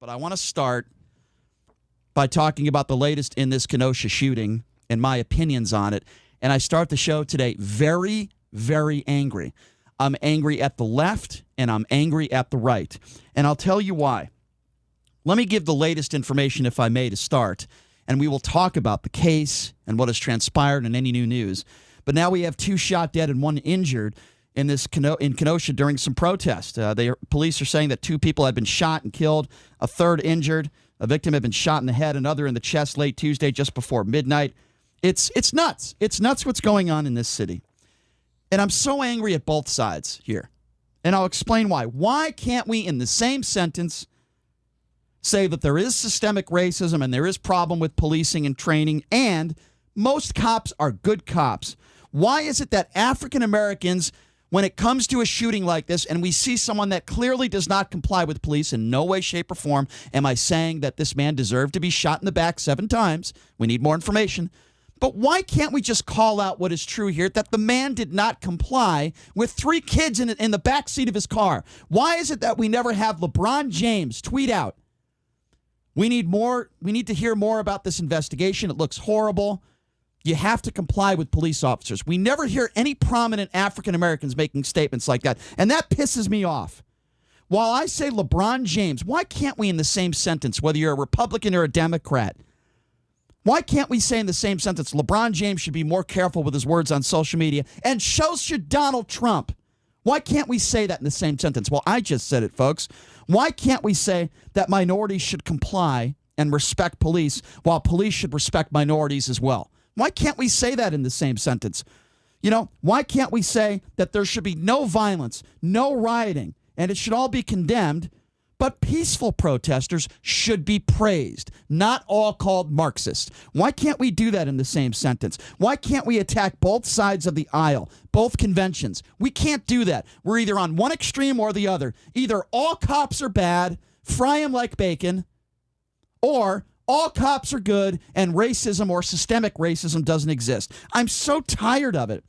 But I want to start by talking about the latest in this Kenosha shooting and my opinions on it. And I start the show today very, very angry. I'm angry at the left and I'm angry at the right. And I'll tell you why. Let me give the latest information, if I may, to start. And we will talk about the case and what has transpired and any new news. But now we have 2 shot dead and 1 injured in Kenosha during some protest. Police are saying that 2 people had been shot and killed, a 3rd injured. A victim had been shot in the head, another in the chest late Tuesday just before midnight. It's nuts. It's nuts what's going on in this city. And I'm so angry at both sides here. And I'll explain why. Why can't we, in the same sentence, say that there is systemic racism and there is problem with policing and training and most cops are good cops? Why is it that African Americans, when it comes to a shooting like this and we see someone that clearly does not comply with police in no way, shape, or form, am I saying that this man deserved to be shot in the back 7 times? We need more information. But why can't we just call out what is true here, that the man did not comply with 3 kids in the back seat of his car? Why is it that we never have LeBron James tweet out, we need to hear more about this investigation. It looks horrible. You have to comply with police officers. We never hear any prominent African Americans making statements like that, and that pisses me off. While I say LeBron James, why can't we in the same sentence, whether you're a Republican or a Democrat, why can't we say in the same sentence, LeBron James should be more careful with his words on social media, and so should Donald Trump? Why can't we say that in the same sentence? Well, I just said it, folks. Why can't we say that minorities should comply and respect police while police should respect minorities as well? Why can't we say that in the same sentence? You know, why can't we say that there should be no violence, no rioting, and it should all be condemned, but peaceful protesters should be praised, not all called Marxists? Why can't we do that in the same sentence? Why can't we attack both sides of the aisle, both conventions? We can't do that. We're either on one extreme or the other. Either all cops are bad, fry them like bacon, or all cops are good and racism or systemic racism doesn't exist. I'm so tired of it.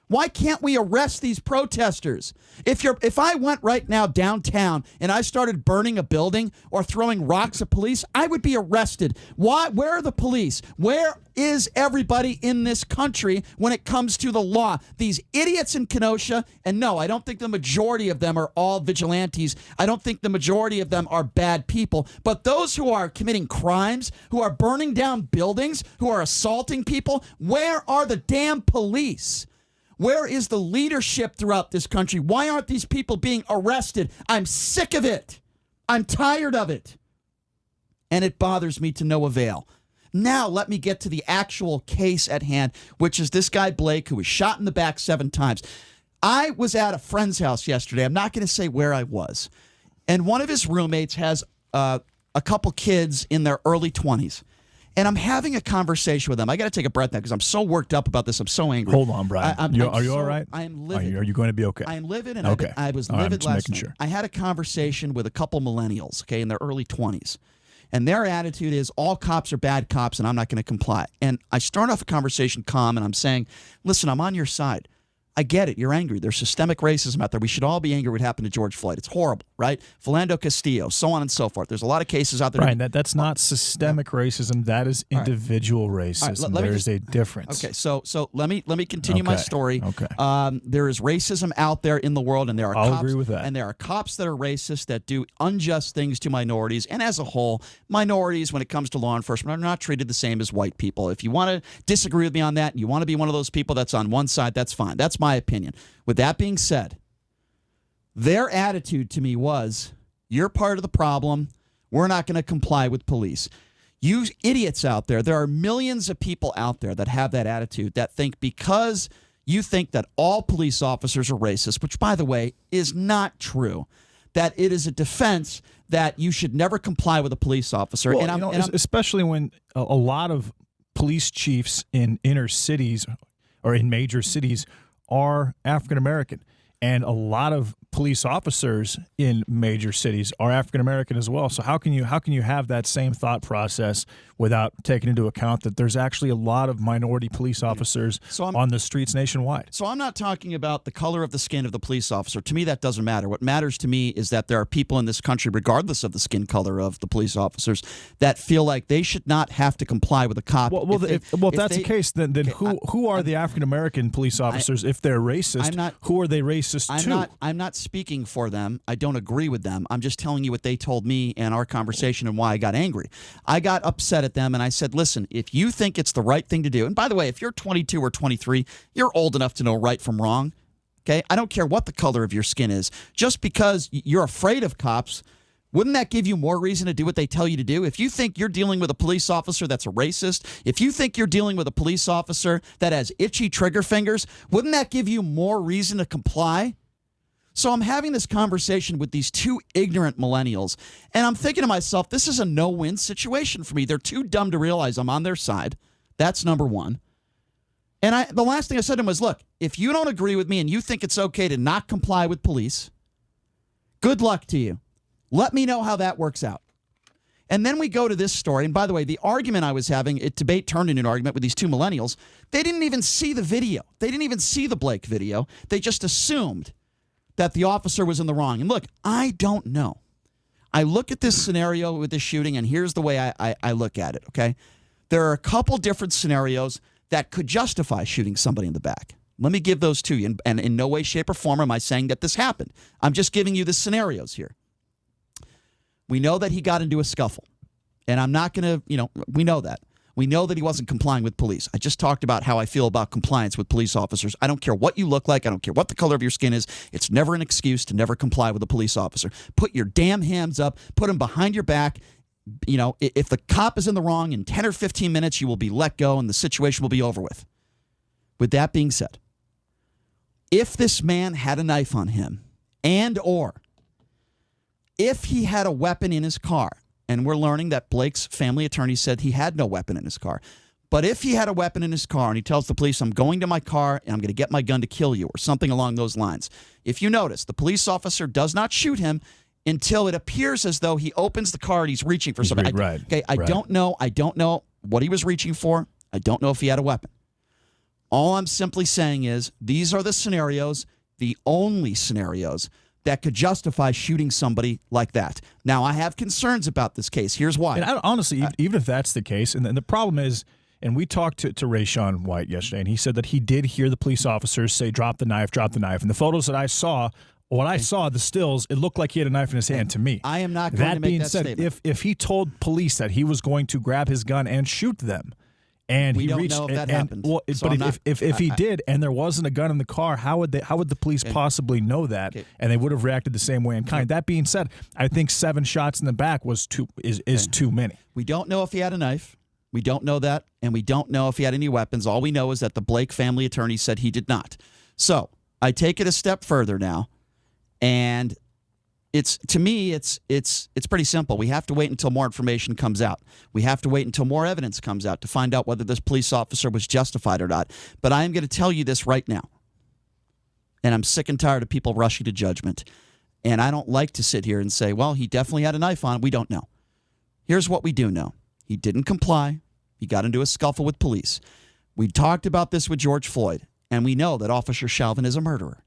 Why can't we arrest these protesters? If I went right now downtown and I started burning a building or throwing rocks at police, I would be arrested. Why? Where are the police? Where is everybody in this country when it comes to the law? These idiots in Kenosha, and no, I don't think the majority of them are all vigilantes. I don't think the majority of them are bad people. But those who are committing crimes, who are burning down buildings, who are assaulting people, where are the damn police? Where is the leadership throughout this country? Why aren't these people being arrested? I'm sick of it. I'm tired of it. And it bothers me to no avail. Now let me get to the actual case at hand, which is this guy Blake, who was shot in the back 7 times. I was at a friend's house yesterday. I'm not going to say where I was. And one of his roommates has a couple kids in their early 20s. And I'm having a conversation with them. I got to take a breath now because I'm so worked up about this. I'm so angry. Hold on, Brian. Are you all right? I am livid. Are you going to be okay? I am livid, and okay. I was livid last night. Sure. I had a conversation with a couple millennials, okay, in their early 20s. And their attitude is all cops are bad cops, and I'm not going to comply. And I start off a conversation calm, and I'm saying, listen, I'm on your side. I get it. You're angry. There's systemic racism out there. We should all be angry what happened to George Floyd. It's horrible, right? Philando Castillo, so on and so forth. There's a lot of cases out there. Brian, that's not systemic racism. That is individual racism. Right, there's a difference. Okay, so let me continue my story. Okay. There is racism out there in the world, and there are I'll cops, agree with that. And there are cops that are racist that do unjust things to minorities. And as a whole, minorities, when it comes to law enforcement, are not treated the same as white people. If you want to disagree with me on that, and you want to be one of those people that's on one side, that's fine. That's my opinion. With that being said, their attitude to me was, you're part of the problem. We're not going to comply with police. You idiots out there, there are millions of people out there that have that attitude, that think because you think that all police officers are racist, which, by the way, is not true, that it is a defense that you should never comply with a police officer. Well, especially when a lot of police chiefs in inner cities or in major cities are African American, and a lot of police officers in major cities are African American as well. So how can you have that same thought process without taking into account that there's actually a lot of minority police officers on the streets nationwide? So I'm not talking about the color of the skin of the police officer. To me, that doesn't matter. What matters to me is that there are people in this country, regardless of the skin color of the police officers, that feel like they should not have to comply with a cop. If that's the case, then who are the African American police officers? If they're racist, who are they racist to? I'm not speaking for them. I don't agree with them. I'm just telling you what they told me and our conversation and why I got angry. I got upset at them and I said, listen, if you think it's the right thing to do, and by the way, if you're 22 or 23, you're old enough to know right from wrong. Okay? I don't care what the color of your skin is. Just because you're afraid of cops, wouldn't that give you more reason to do what they tell you to do? If you think you're dealing with a police officer that's a racist, if you think you're dealing with a police officer that has itchy trigger fingers, wouldn't that give you more reason to comply? So I'm having this conversation with these two ignorant millennials, and I'm thinking to myself, this is a no-win situation for me. They're too dumb to realize I'm on their side. That's number one. And the last thing I said to him was, look, if you don't agree with me and you think it's okay to not comply with police, good luck to you. Let me know how that works out. And then we go to this story. And by the way, the argument I was having, debate turned into an argument with these two millennials. They didn't even see the video. They didn't even see the Blake video. They just assumed that the officer was in the wrong. And look, I don't know. I look at this scenario with this shooting, and here's the way I look at it, okay? There are a couple different scenarios that could justify shooting somebody in the back. Let me give those to you. And in no way, shape, or form am I saying that this happened. I'm just giving you the scenarios here. We know that he got into a scuffle. And I'm not going to, we know that. We know that he wasn't complying with police. I just talked about how I feel about compliance with police officers. I don't care what you look like. I don't care what the color of your skin is. It's never an excuse to never comply with a police officer. Put your damn hands up. Put them behind your back. If the cop is in the wrong, in 10 or 15 minutes, you will be let go and the situation will be over with. With that being said, if this man had a knife on him or if he had a weapon in his car, and we're learning that Blake's family attorney said he had no weapon in his car. But if he had a weapon in his car and he tells the police, I'm going to my car and I'm going to get my gun to kill you or something along those lines. If you notice, the police officer does not shoot him until it appears as though he opens the car and he's reaching for something. Right. Okay, I don't know what he was reaching for. I don't know if he had a weapon. All I'm simply saying is these are the scenarios, the only scenarios that could justify shooting somebody like that. Now, I have concerns about this case. Here's why. And honestly, even if that's the case, and the problem is, and we talked to Rayshawn White yesterday, and he said that he did hear the police officers say, drop the knife, drop the knife. And the photos that I saw, the stills, it looked like he had a knife in his hand to me. I am not going to make that statement. That being said, if he told police that he was going to grab his gun and shoot them, and we don't know if that happened. If he did, and there wasn't a gun in the car, how would the police possibly know that? Okay. And they would have reacted the same way in kind. That being said, I think 7 shots in the back is too many. We don't know if he had a knife. We don't know that, and we don't know if he had any weapons. All we know is that the Blake family attorney said he did not. So I take it a step further now, and it's pretty simple. We have to wait until more information comes out. We have to wait until more evidence comes out to find out whether this police officer was justified or not. But I am going to tell you this right now. And I'm sick and tired of people rushing to judgment. And I don't like to sit here and say, well, he definitely had a knife on him. We don't know. Here's what we do know. He didn't comply. He got into a scuffle with police. We talked about this with George Floyd, and we know that Officer Chauvin is a murderer.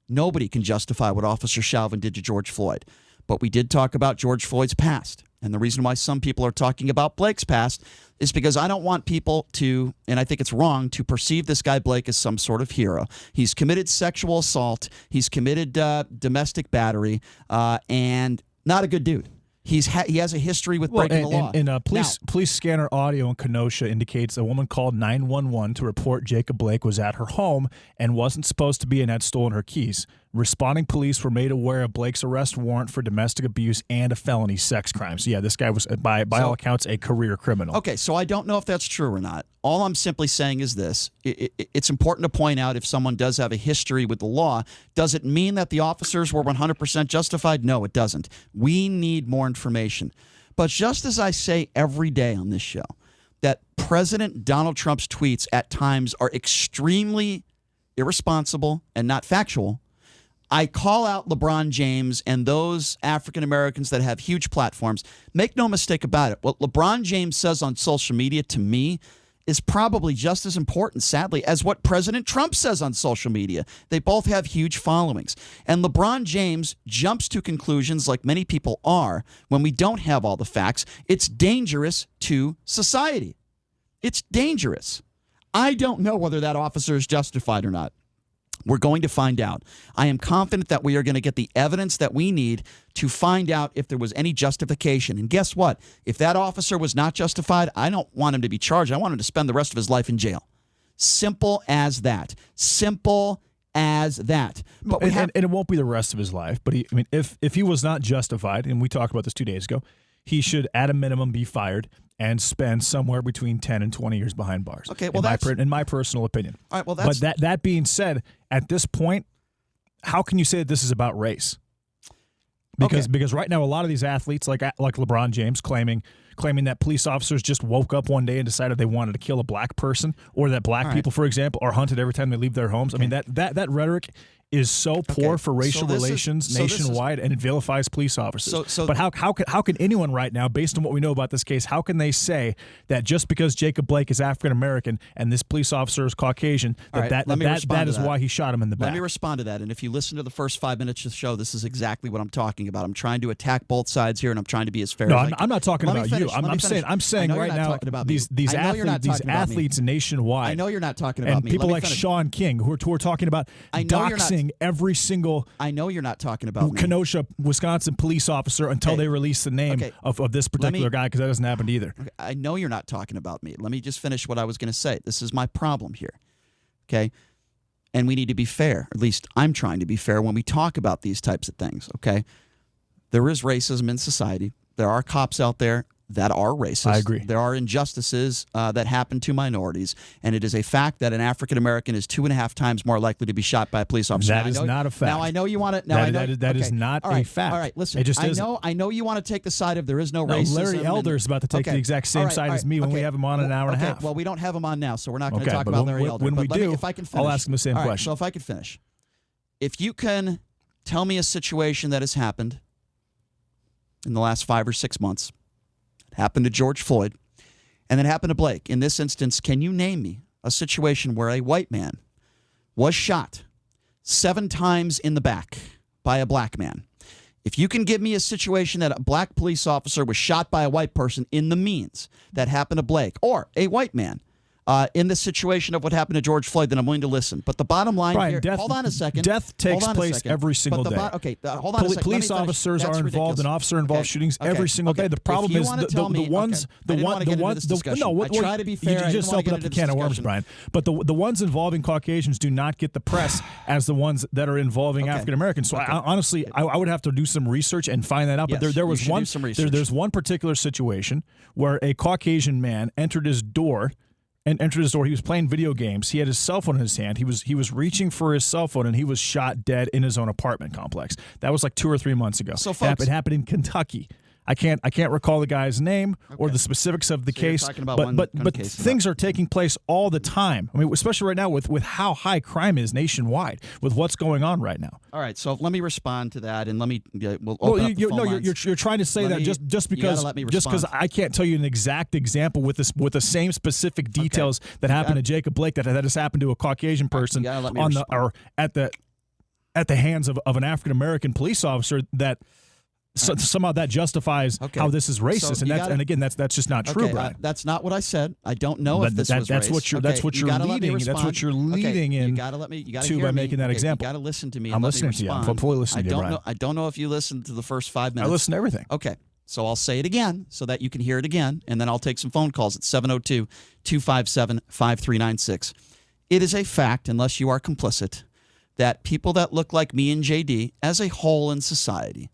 Nobody can justify what Officer Chauvin did to George Floyd. But we did talk about George Floyd's past. And the reason why some people are talking about Blake's past is because I don't want people to, and I think it's wrong, to perceive this guy Blake as some sort of hero. He's committed sexual assault. He's committed domestic battery, and not a good dude. He has a history with breaking the law. And police scanner audio in Kenosha indicates a woman called 911 to report Jacob Blake was at her home and wasn't supposed to be and had stolen her keys. Responding police were made aware of Blake's arrest warrant for domestic abuse and a felony sex crime. So, yeah, this guy was, by all accounts, a career criminal. Okay, so I don't know if that's true or not. All I'm simply saying is this. It's important to point out if someone does have a history with the law, does it mean that the officers were 100% justified? No, it doesn't. We need more information. But just as I say every day on this show, that President Donald Trump's tweets at times are extremely irresponsible and not factual, I call out LeBron James and those African Americans that have huge platforms. Make no mistake about it. What LeBron James says on social media to me is probably just as important, sadly, as what President Trump says on social media. They both have huge followings. And LeBron James jumps to conclusions like many people are when we don't have all the facts. It's dangerous to society. It's dangerous. I don't know whether that officer is justified or not. We're going to find out. I am confident that we are going to get the evidence that we need to find out if there was any justification. And guess what? If that officer was not justified, I don't want him to be charged. I want him to spend the rest of his life in jail. Simple as that. Simple as that. But and it won't be the rest of his life. But if he was not justified, and we talked about this 2 days ago, he should at a minimum be fired and spend somewhere between 10 and 20 years behind bars. Okay, well, in my personal opinion. All right, well, but that being said, at this point, how can you say that this is about race? Because right now a lot of these athletes, like LeBron James, claiming that police officers just woke up one day and decided they wanted to kill a black person, or that black people, for example, are hunted every time they leave their homes. Okay. I mean, that rhetoric is so poor for racial relations nationwide, and it vilifies police officers. But how can anyone right now, based on what we know about this case, how can they say that just because Jacob Blake is African American and this police officer is Caucasian, that is why he shot him in the back? Let me respond to that. And if you listen to the first 5 minutes of the show, this is exactly what I'm talking about. I'm trying to attack both sides here, and I'm trying to be as fair. No, as I'm not talking about you. I'm saying right now these athletes nationwide. I know you're not talking about and me. People like Sean King who are talking about doxing every single. I know you're not talking about me. Kenosha, Wisconsin police officer until they release the name of this particular guy, because that doesn't happen either. Okay, I know you're not talking about me. Let me just finish what I was going to say. This is my problem here. Okay? And we need to be fair. At least I'm trying to be fair when we talk about these types of things. Okay? There is racism in society. There are cops out there that are racist. I agree. There are injustices that happen to minorities, and it is a fact that an African American is 2.5 times more likely to be shot by a police officer. That is not a fact. Now I know you want to. That is not a fact. All right, listen. It just isn't. I know you want to take the side of there is no racism. Larry Elder is about to take the exact same side as me when we have him on in an hour and a half. Well, we don't have him on now, so we're not going to talk about Larry Elder. When we do, if I can finish, I'll ask him the same question. So if I could finish, if you can tell me a situation that has happened in the last 5 or 6 months. Happened to George Floyd, and then happened to Blake. In this instance, can you name me a situation where a white man was shot 7 times in the back by a black man? If you can give me a situation that a black police officer was shot by a white person in the means that happened to Blake, or a white man in the situation of what happened to George Floyd, then I'm willing to listen. But the bottom line Brian, here, hold on a second. Death takes place every single day. Hold on a second. Police officers are involved in officer-involved shootings every single day. The problem is the ones. No, I try to be fair. You just opened up the can of worms, Brian. But the ones involving Caucasians do not get the press as the ones that are involving African Americans. So honestly, I would have to do some research and find that out. But there was one. There's one particular situation where a Caucasian man entered his door. He was playing video games. He had his cell phone in his hand. He was reaching for his cell phone, and he was shot dead in his own apartment complex. That was like 2 or 3 months ago. So, folks, it happened in Kentucky. I can't recall the guy's name or the specifics of the case. But things are taking place all the time. I mean, especially right now with how high crime is nationwide, with what's going on right now. All right, so let me respond to that, and you're trying to say that just because I can't tell you an exact example with the same specific details that happened to Jacob Blake that has happened to a Caucasian person at the hands of an African American police officer that. So somehow that justifies how this is racist, that's just not true, Brian. That's not what I said. I don't know if this was racist. That's what you're leading. That's what you're leading in by making that example. You got to listen to me. I'm listening to you. I'm fully listening to you, Brian. I don't know if you listened to the first 5 minutes. I listen to everything. Okay, so I'll say it again so that you can hear it again, and then I'll take some phone calls at 702-257-5396. It is a fact, unless you are complicit, that people that look like me and JD, as a whole in society,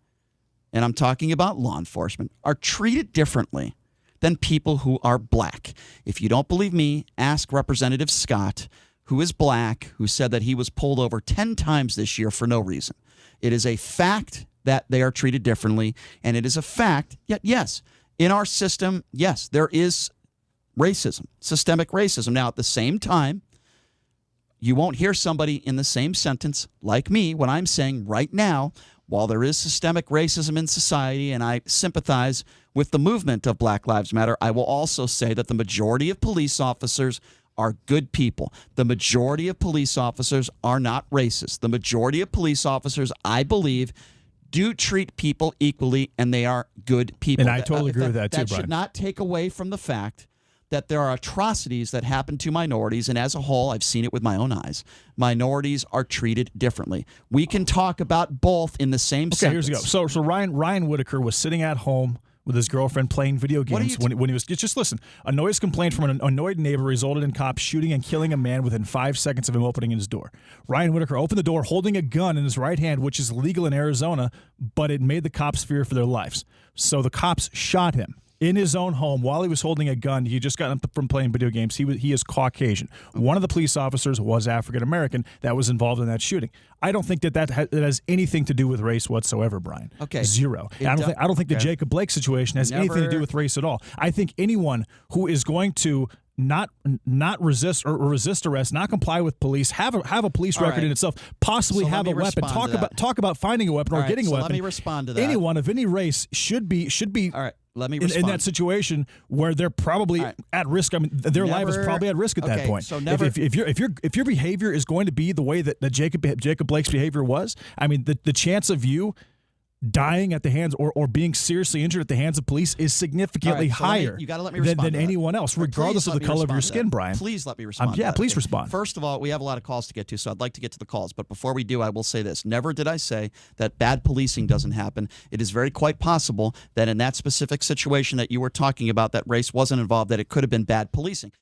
and I'm talking about law enforcement, are treated differently than people who are black. If you don't believe me, ask Representative Scott, who is black, who said that he was pulled over 10 times this year for no reason. It is a fact that they are treated differently, and it is a fact, yet yes, in our system, yes, there is racism, systemic racism. Now, at the same time, you won't hear somebody in the same sentence like me when I'm saying right now, while there is systemic racism in society and I sympathize with the movement of Black Lives Matter, I will also say that the majority of police officers are good people. The majority of police officers are not racist. The majority of police officers, I believe, do treat people equally, and they are good people. And I totally agree with that too, That Brian. should not take away from the fact that there are atrocities that happen to minorities, and as a whole, I've seen it with my own eyes. Minorities are treated differently. We can talk about both in the same sentence. Okay, here's the go. So Ryan Whitaker was sitting at home with his girlfriend playing video games when he was just listen. A noise complaint from an annoyed neighbor resulted in cops shooting and killing a man within 5 seconds of him opening his door. Ryan Whitaker opened the door holding a gun in his right hand, which is legal in Arizona, but it made the cops fear for their lives. So the cops shot him in his own home while he was holding a gun. He just got up from playing video games. He is Caucasian. One of the police officers was African American that was involved in that shooting. I don't think that has anything to do with race whatsoever, Brian. Okay, zero. I don't think the Jacob Blake situation has anything to do with race at all. I think anyone who is going to not resist or resist arrest, not comply with police, have a police record in itself, possibly have a weapon, talk about finding a weapon or getting a weapon. Let me respond to that. Anyone of any race should be all right. Let me respond. In that situation where they're probably at risk. I mean, their life is probably at risk at that point. So never, if your behavior is going to be the way that Jacob Blake's behavior was, I mean, the chance of you dying at the hands or being seriously injured at the hands of police is significantly higher than anyone else, regardless of the color of your skin, Brian. Please let me respond. Please respond. First of all, we have a lot of calls to get to, so I'd like to get to the calls. But before we do, I will say this. Never did I say that bad policing doesn't happen. It is very quite possible that in that specific situation that you were talking about, that race wasn't involved, that it could have been bad policing.